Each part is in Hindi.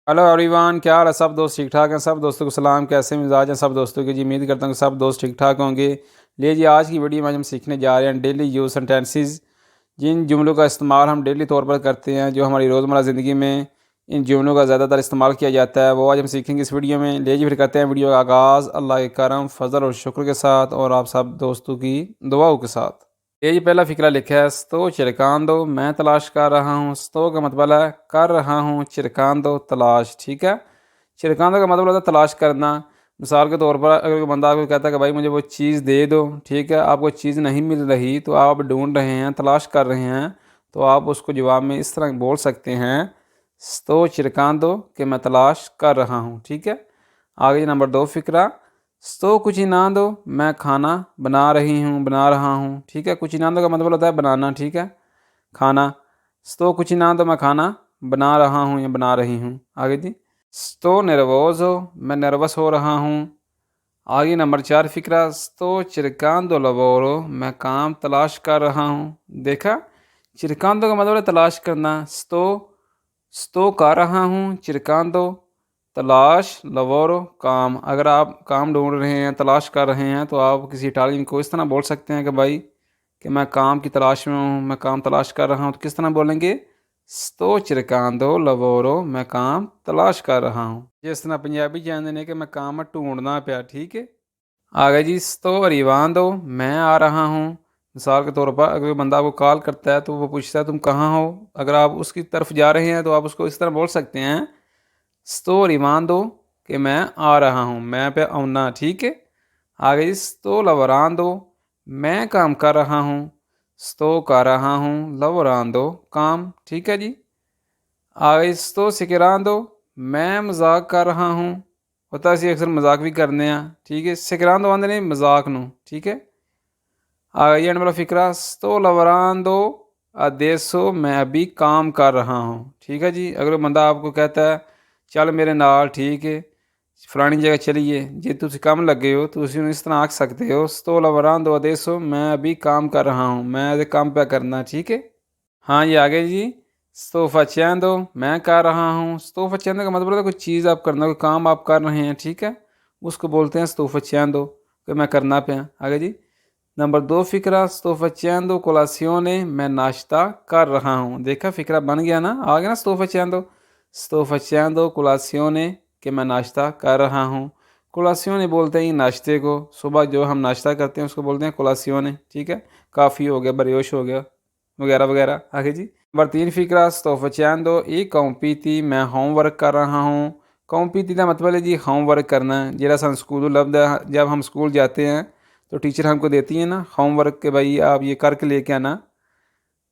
हेलो एवरीवन, क्या हाल है? सब दोस्त ठीक ठाक हैं? सब दोस्तों को सलाम। कैसे मिजाज हैं सब दोस्तों की? जी उम्मीद करता हूँ कि सब दोस्त ठीक ठाक होंगे। लिए जी, आज की वीडियो में हम सीखने जा रहे हैं डेली यूज सेंटेंसेस। जिन जुमलों का इस्तेमाल हम डेली तौर पर करते हैं, जो हमारी रोज़मर्रा ज़िंदगी में इन जुमलों का ज़्यादातर इस्तेमाल किया जाता है, वो आज हम सीखेंगे इस वीडियो में। ले जी फिर करते हैं वीडियो का आगाज़ अल्लाह के करम, फजल और शुक्र के साथ और आप सब दोस्तों की दुआओं के साथ। ये जी पहला फ़िक्रा लिखा है, स्तो चिरकान दो, मैं तलाश कर रहा हूँ। स्तो का मतलब है कर रहा हूँ, चिरकान दो तलाश। ठीक है, चिरकान दो का मतलब होता है तलाश करना। मिसाल के तौर पर अगर कोई बंदा आपको कहता है कि भाई मुझे वो चीज़ दे दो, ठीक है, आपको चीज़ नहीं मिल रही तो आप ढूंढ रहे हैं, तलाश कर रहे हैं, तो आप उसको जवाब में इस तरह बोल सकते हैं, स्तो चिरकान दो कि मैं तलाश कर रहा हूँ। ठीक है, आगे नंबर 2 फ़िक्रा, तो कुछ इनाम दो, मैं खाना बना रही हूँ, बना रहा हूँ। ठीक है, कुछ इनाम दो का मतलब होता है बनाना। ठीक है, खाना। तो कुछ इनाम दो, मैं खाना बना रहा हूँ या बना रही हूँ। आगे जी, तो नर्वोज हो, मैं नर्वस हो रहा हूँ। आगे नंबर 4 फ़िक्रा, तो चिरकान दो लबोरो, मैं काम तलाश कर रहा हूँ। देखा, चिरकान दो का मतलब है तलाश करना। स्तो कर रहा हूँ, चिरकान दो तलाश, लवोरो काम। अगर आप काम ढूंढ रहे हैं, तलाश कर रहे हैं, तो आप किसी इटालियन को इस तरह बोल सकते हैं कि भाई कि मैं काम की तलाश में हूँ, मैं काम तलाश कर रहा हूँ। तो किस तरह बोलेंगे? sto cercando lavoro, मैं काम तलाश कर रहा हूँ। जिस तरह पंजाबी जानते ने कि मैं काम ढूंढना पाया। ठीक है, आगे जी, sto arrivando, मैं आ रहा हूँ। मिसाल के तौर पर अगर कोई बंदा आपको कॉल करता है तो वो पूछता है तुम कहाँ हो। अगर आप उसकी तरफ जा रहे हैं तो आप उसको इस तरह बोल सकते हैं, sto arrivando कि मैं आ रहा हूँ, मैं पे आना। ठीक है, आगे जी, sto lavorando, मैं काम कर रहा हूँ। sto कर रहा हूँ, lavorando काम। ठीक है जी, आगे sto scherzando, मैं मजाक कर रहा हूँ। होता है अक्सर मजाक भी करने हैं। ठीक है, scherzando आंदे ने मजाक नू। ठीक है, आगे जी वाला फिक्रा, sto lavorando adesso, मैं अभी काम कर रहा हूँ। ठीक है जी, अगर बंदा आपको कहता है चल मेरे नाल, ठीक है, फलानी जगह चलिए, जे तुम कम लगे हो तो उसी इस तरह आख सकते हो, sto lavorando adesso, मैं अभी काम कर रहा हूँ, मैं अभी काम पे करना। ठीक है, हाँ ये आगे जी, sto facendo, मैं कर रहा हूँ। sto facendo का मतलब है कोई चीज़ आप करना, कोई काम आप कर रहे हैं। ठीक है, उसको बोलते हैं sto facendo कि मैं करना पे। आगे जी, नंबर 2 फ़िक्रा, sto facendo colazione, मैं नाश्ता कर रहा हूँ। देखा, फ़िक्रा बन गया ना, आ गया ना sto facendo colazione कि मैं नाश्ता कर रहा हूँ। कोलासियोने बोलते हैं नाश्ते को, सुबह जो हम नाश्ता करते हैं उसको बोलते हैं कोलासियोने। ठीक है, काफ़ी हो गया, बरियोश हो गया, वगैरह वगैरह। आगे जी, नंबर 3 फ़िक्रा, sto facendo i compiti, मैं होमवर्क कर रहा हूँ। कॉम्पीटी का मतलब है जी होमवर्क करना। जरा सा स्कूल लफ्द, जब हम स्कूल जाते हैं तो टीचर हमको देती है ना होमवर्क के, भाई आप ये करके लेके आना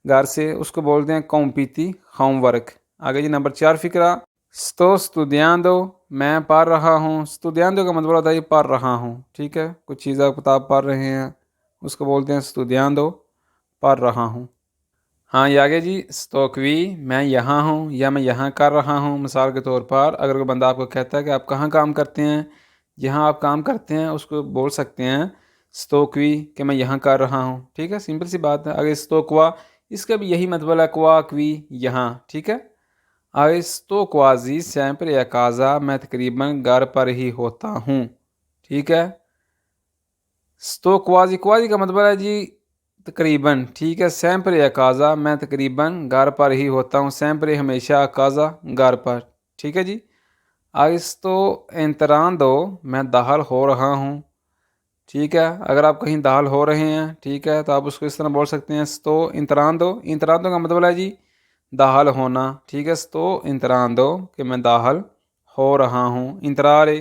घर से, उसको बोलते हैं कॉम्पीटी, होमवर्क। आगे जी, नंबर 4 फ़िक्रा, sto studiando, मैं पढ़ रहा हूँ। studiando का मतलब होता है ये पढ़ रहा हूँ। ठीक है, कुछ चीज़ आप किताब पढ़ रहे हैं उसको बोलते हैं studiando, पढ़ रहा हूँ। हाँ ये आगे जी, sto qui, मैं यहाँ हूँ या मैं यहाँ कर रहा हूँ। मिसाल के तौर पर अगर कोई बंदा आपको कहता है कि आप कहाँ काम करते हैं, जहाँ आप काम करते हैं, उसको बोल सकते हैं sto qui कि मैं यहाँ कर रहा हूँ। ठीक है, सिंपल सी बात है। आगे sto qua, इसका भी यही मतलब है, qua qui यहाँ। ठीक है, आगे sto quasi sempre a casa, मैं तकरीबन घर पर ही होता हूँ। ठीक है, sto quasi, quasi का मतलब है जी तकरीबन। ठीक है, sempre a casa, मैं तकरीबन घर पर ही होता हूँ। sempre हमेशा, a casa घर पर। ठीक है जी, आगे sto entrando, मैं दाखिल हो रहा हूँ। ठीक है, अगर आप कहीं दाखिल हो रहे हैं, ठीक है, तो आप उसको इस तरह बोल सकते हैं, sto entrando। entrando का मतलब है जी दाखिल होना। ठीक है, sto entrando कि मैं दाखिल हो रहा हूँ। इंतरारे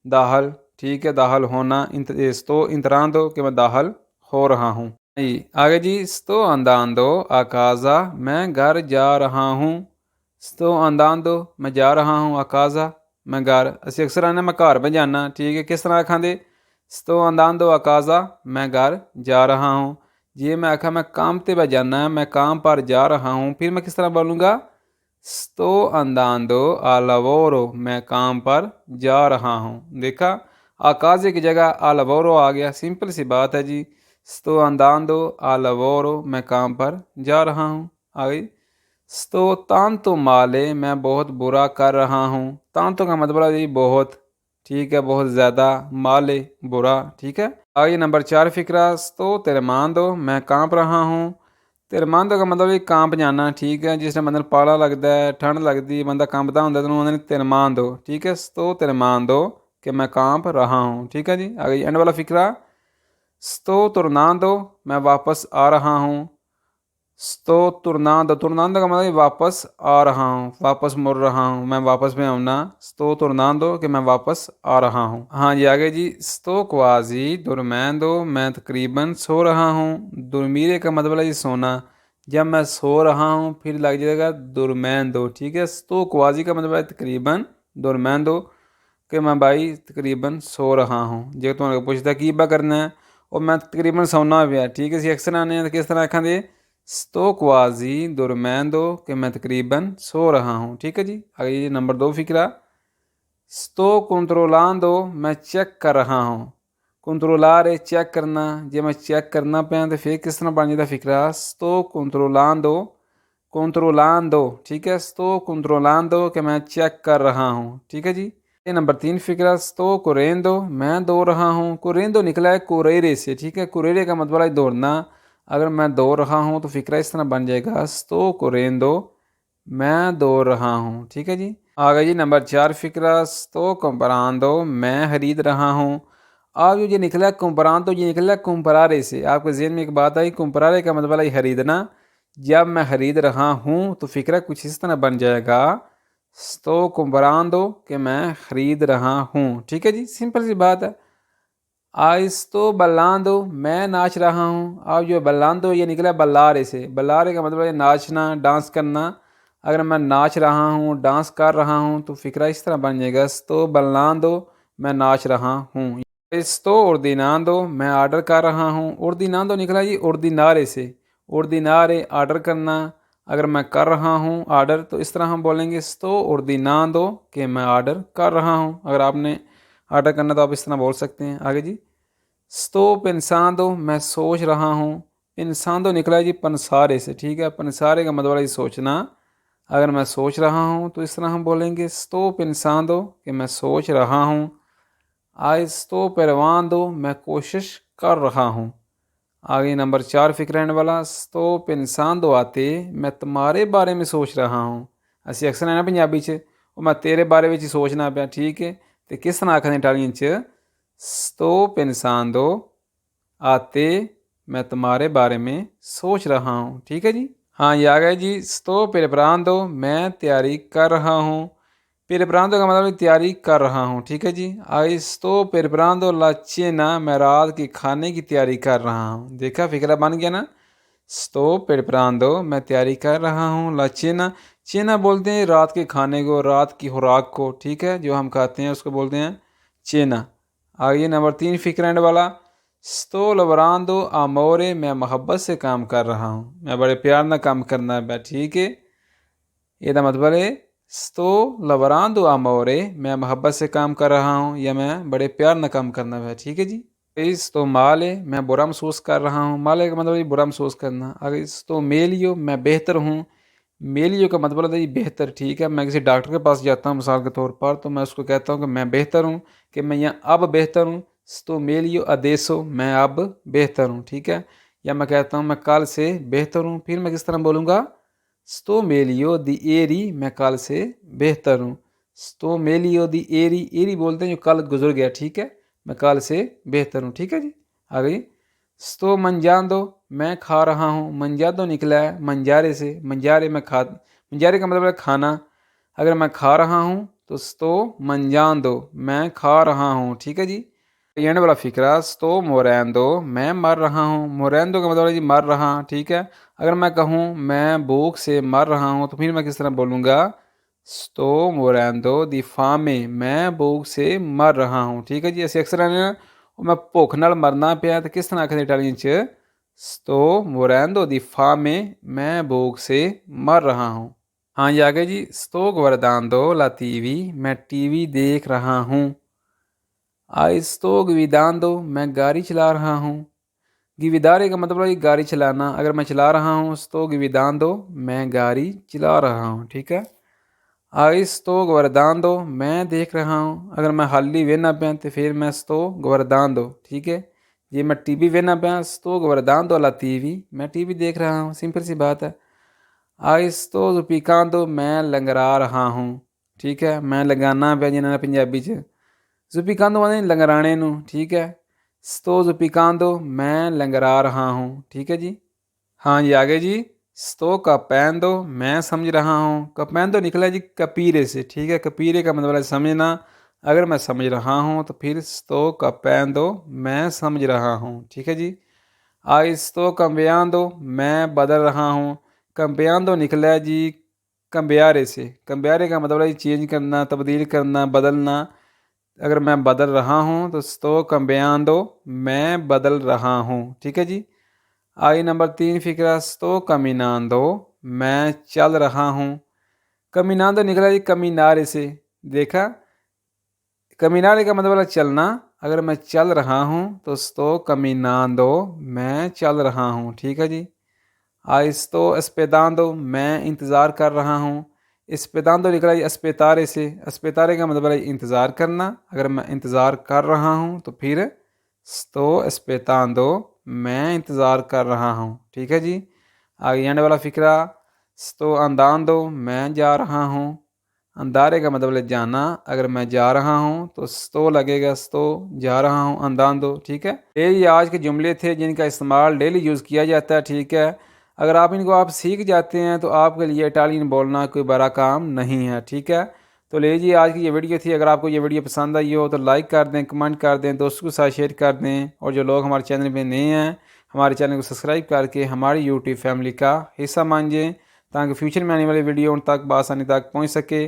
दाखिल। ठीक है, दाखिल होना। sto entrando कि मैं दाखिल हो रहा हूँ। जी आगे जी, sto andando a casa, मैं घर जा रहा हूँ। sto andando, मैं जा रहा हूँ, a casa, मैं घर। ਅਸੀਂ अक्सर आने मैं घर पे जाना। ठीक है, किस तरह आखांदे, sto andando a casa, मैं घर जा रहा हूँ। ये मैं आखा मैं काम ते पे जाना है, मैं काम पर जा रहा हूँ, फिर मैं किस तरह बोलूँगा, sto andando a lavoro, मैं काम पर जा रहा हूँ। देखा, आकाजे की जगह a lavoro आ गया। सिंपल सी बात है जी, sto andando a lavoro, मैं काम पर जा रहा हूँ। आगे स्तो तांतो माले, मैं बहुत बुरा कर रहा हूँ। तांतो का मतलब है जी बहुत, ठीक है, बहुत ज़्यादा, माले बुरा, ठीक है। आगे नंबर 4 फिक्रा, स्तो तेरमांदो, मैं कांप रहा हूँ। तेरमांदो का मतलब ये कांप जाना, ठीक है, जिसने मतलब पाला लगता है, ठंड लगती है, बंदा कांपता होंगे तो उन्होंने तेरमांदो, ठीक है, स्तो तेरमांदो कि मैं कांप रहा हूँ, ठीक है जी। आगे एंड वाला फिक्रा, स्तो तुरनांदो, मैं वापस आ रहा हूँ। स्तो तुरनांदो, तुरनांदो का मतलब वापस आ रहा हूँ, वापस मुड़ रहा हूँ, मैं वापस में आऊँ ना। स्तो तुरनांदो कि मैं वापस आ रहा हूँ। हाँ जी आगे जी, स्तो क्वाजी दुरमैंदो, मैं तकरीबन सो रहा हूँ। दुरमीरे का मतलब है जी सोना। जब मैं सो रहा हूँ फिर लग जाएगा दुरमैंदो, ठीक है। स्तो क्वाजी का मतलब है तकरीबन, दुरमैंदो कि मैं भाई तकरीबन सो रहा हूँ। जो तुम्हारे पूछता की बा करना है और मैं तकरीबन सोना भी है, ठीक है। इसी अक्सर आने तो किस तरह आखा दे, स्तो क्वाजी दुरमैंदो कि मैं तकरीबन सो रहा हूँ, ठीक है जी। आगे ये नंबर 2 फिक्रा, स्तो कंट्रोलांदो, मैं चेक कर रहा हूँ। कंट्रोलारे चेक करना, जे मैं चेक करना पाया तो फिर किस तरह बन जाता फिक्रा, स्तो कंट्रोलांदो, कंट्रोलांदो, ठीक है, स्तो कंट्रोलांदो कि मैं चेक कर रहा हूँ, ठीक है जी। ये नंबर 3 फिक्रा, स्तो कोरेंदो, मैं दौड़ रहा हूँ। कोरेंदो निकला है कोरेरे से, ठीक है। कोरेरे का मतलब है दौड़ना। अगर मैं दौड़ रहा हूँ तो फिक्रा इस तरह बन जाएगा, स्तो कोरेंदो, मैं दौड़ रहा हूँ, ठीक है जी। आ गया जी नंबर 4 फिक्रा, स्तो कंपरांदो, मैं खरीद रहा हूँ। अब ये निकला कुम्परांदो, ये निकला कुम्परारे से। आपके जहन में एक बात आई, कुम्परारे का मतलब है खरीदना। जब मैं खरीद रहा हूँ तो फिक्रा कुछ इस तरह बन जाएगा, स्तो कुम्परांदो कि मैं खरीद रहा हूँ, ठीक है जी। सिंपल सी बात है। आइस्तो बल्लांदो, मैं नाच रहा हूँ। अब जो बल्लांदो ये निकला बल्लारे से। बल्लारे का मतलब है नाचना, डांस करना। अगर मैं नाच रहा हूँ, डांस कर रहा हूँ तो फिक्रा इस तरह बन जाएगा, स्तो बल्लांदो, मैं नाच रहा हूँ। इस्तो उर्दिनांदो, मैं ऑर्डर कर रहा हूँ। उर्दिनांदो निकला जी उर्दिनारे से। उर्दिनारे ऑर्डर करना। अगर मैं कर रहा हूँ ऑर्डर तो इस तरह हम बोलेंगे, स्तो उर्दिनांदो कि मैं ऑर्डर कर रहा हूँ। अगर आपने ऑर्डर करना तो आप इस तरह बोल सकते हैं। आगे जी, sto pensando, मैं सोच रहा हूँ। pensando निकला है जी पनसारे से, ठीक है। पनसारे का मतलब है सोचना। अगर मैं सोच रहा हूँ तो इस तरह हम बोलेंगे, sto pensando कि मैं सोच रहा हूँ। sto pervando, मैं कोशिश कर रहा हूँ। आगे नंबर 4 फिक्र रहने वाला, sto pensando आते, मैं तुम्हारे बारे में सोच रहा हूँ। ਅਸੀਂ ਅਕਸਰ ਹੈ ਨਾ ਪੰਜਾਬੀ 'ਚ, ਉਹ ਮੈਂ ਤੇਰੇ ਬਾਰੇ ਵਿੱਚ ਹੀ ਸੋਚਣਾ ਪਿਆ, ਠੀਕ ਹੈ। ਤੇ ਕਿਸ ਤਰ੍ਹਾਂ ਆਖਦੇ ਇਟਾਲੀਅਨ 'ਚ, sto pensando आते, मैं तुम्हारे बारे में सोच रहा हूँ, ठीक है जी। हाँ ये आ गया जी, sto preparando, मैं तैयारी कर रहा हूँ। preparando का मतलब तैयारी कर रहा हूँ, ठीक है जी। आई sto preparando la cena, मैं रात के खाने की तैयारी कर रहा हूँ। देखा फिक्रा बन गया ना। sto preparando, मैं तैयारी कर रहा हूँ। la cena, cena बोलते हैं रात के खाने को, रात की खुराक को, ठीक है, जो हम खाते हैं उसको बोलते हैं cena। आगे नंबर 3 फिक्र एंड वाला, sto lavorando amore, मैं मोहब्बत से काम कर रहा हूँ। मैं बड़े प्यार ना काम करना है, ठीक है। ਇਹਦਾ मतलब है sto lavorando amore, मैं मोहब्बत से काम कर रहा हूँ या मैं बड़े प्यार ना काम करना है, ठीक है जी। इस तो माले, मैं बुरा महसूस कर रहा हूँ। माले का मतलब है बुरा महसूस करना। अगर इस तो मेलियो, मैं बेहतर हूँ। मेलियो का मतलब है बेहतर, ठीक है। मैं किसी डॉक्टर के पास जाता हूँ मिसाल के तौर पर, तो मैं उसको कहता हूँ कि मैं बेहतर हूँ, कि मैं यहाँ अब बेहतर हूँ। तो मेलियो अदेसो, मैं अब बेहतर हूँ, ठीक है। या मैं कहता हूँ मैं कल से बेहतर हूँ, फिर मैं किस तरह बोलूँगा, sto meglio di ieri, मैं कल से बेहतर हूँ। sto meglio di ieri, ieri बोलते हैं जो कल गुजर गया, ठीक है। मैं कल से बेहतर हूँ, ठीक है जी। आ गई, sto mangiando, मैं खा रहा हूँ। mangiando निकला है मंजारे से। मंजारे में खा, मंजारे का मतलब है खाना। अगर मैं खा रहा हूँ तो sto mangiando, मैं खा रहा हूँ, ठीक है जी। एंड वाला फिक्रा, sto morendo, मैं मर रहा हूँ। मोरेंदो का मतलब है जी मर रहा, ठीक है। अगर मैं कहूँ मैं भूख से मर रहा हूँ तो फिर मैं किस तरह बोलूँगा, sto morendo di fame, मैं भूख से मर रहा हूँ, ठीक है जी। ऐसे अक्सर आने मैं भुख नाल मरना पिया तो किस तरह आखते इटालियन च, sto morendo di fame, मैं भूख से मर रहा हूँ। हाँ ये आगे जी, sto guardando la TV, मैं टीवी देख रहा हूँ। sto guidando, मैं गाड़ी चला रहा हूँ। गिविदारे का मतलब है गाड़ी चलाना। अगर मैं चला रहा हूँ तो गिविदान दो, मैं गाड़ी चला रहा हूँ। ठीक है। आइस तो गवरदान दो, मैं देख रहा हूँ। अगर मैं हाली वेना पाया तो फिर मैं तो गवरदान दो। ठीक है। ये मैं टीवी वेना पाया तो गवरदान दो अला टीवी, मैं टीवी देख रहा हूँ। सिंपल सी बात है। आइस तो जुपीकान दो, मैं लंगरा रहा हूँ। ठीक है। मैं लगाना पाया जिन्होंने पंजाबी च जुपीकान दो माने लंगराने नू। ठीक है। तो जुपीकान दो, मैं लंगरा रहा हूँ। ठीक है जी। हाँ जी, आगे जी। स्तो का पैन दो, मैं समझ रहा हूँ। कपैन दो निकला जी कपीरे से। ठीक है। कपीरे का मतलब है समझना। अगर मैं समझ रहा हूँ तो फिर स्तो का पैन दो, मैं समझ रहा हूँ। ठीक है जी। आइस्तो कम्बयान दो, मैं बदल रहा हूँ। कम्बयान दो निकला है जी कम्बियारे से। कम्बियारे का मतलब है चेंज करना, तब्दील करना, बदलना। अगर मैं बदल रहा हूँ तो स्तो कम्बयान दो, मैं बदल रहा हूँ। ठीक है जी। आई नंबर 3 फिक्रा स्तो कमीनांदो, मैं चल रहा हूँ। कमीनांदो निकला जी कमीनारे से। देखा, कमीनारे का मतलब है चलना। अगर मैं चल रहा हूँ तो स्तो कमीनांदो, मैं चल रहा हूँ। ठीक है जी। आइस्तो अस्पेदांदो, मैं इंतज़ार कर रहा हूँ। अस्पेदांदो निकला जी अस्पेतारे से। अस्पेतारे का मतलब है इंतज़ार करना। अगर मैं इंतज़ार कर रहा हूँ तो फिर स्तो अस्पेतांदो, मैं इंतज़ार कर रहा हूँ। ठीक है जी। आगे आने वाला फिक्रा स्तो अंदांदो, मैं जा रहा हूँ। अंदारे का मतलब है जाना। अगर मैं जा रहा हूँ तो स्तो लगेगा, स्तो जा रहा हूँ अंदांदो। ठीक है। ये आज के जुमले थे जिनका इस्तेमाल डेली यूज़ किया जाता है। ठीक है। अगर आप सीख जाते हैं तो आपके लिए इटालियन बोलना कोई बड़ा काम नहीं है। ठीक है। तो लीजिए आज की ये वीडियो थी। अगर आपको ये वीडियो पसंद आई हो तो लाइक कर दें, कमेंट कर दें, दोस्तों के साथ शेयर कर दें। और जो लोग हमारे चैनल में नए हैं, हमारे चैनल को सब्सक्राइब करके हमारी यूट्यूब फैमिली का हिस्सा मान जाएँ, ताकि फ्यूचर में आने वाली वीडियो उन तक बआसानी तक पहुँच सके।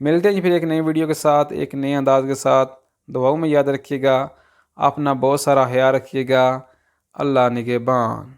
मिलते हैं जी फिर एक नई वीडियो के साथ, एक नए अंदाज के साथ। दुआओं में याद रखिएगा। अपना बहुत सारा ख्याल रखिएगा। अल्लाह निगहबान।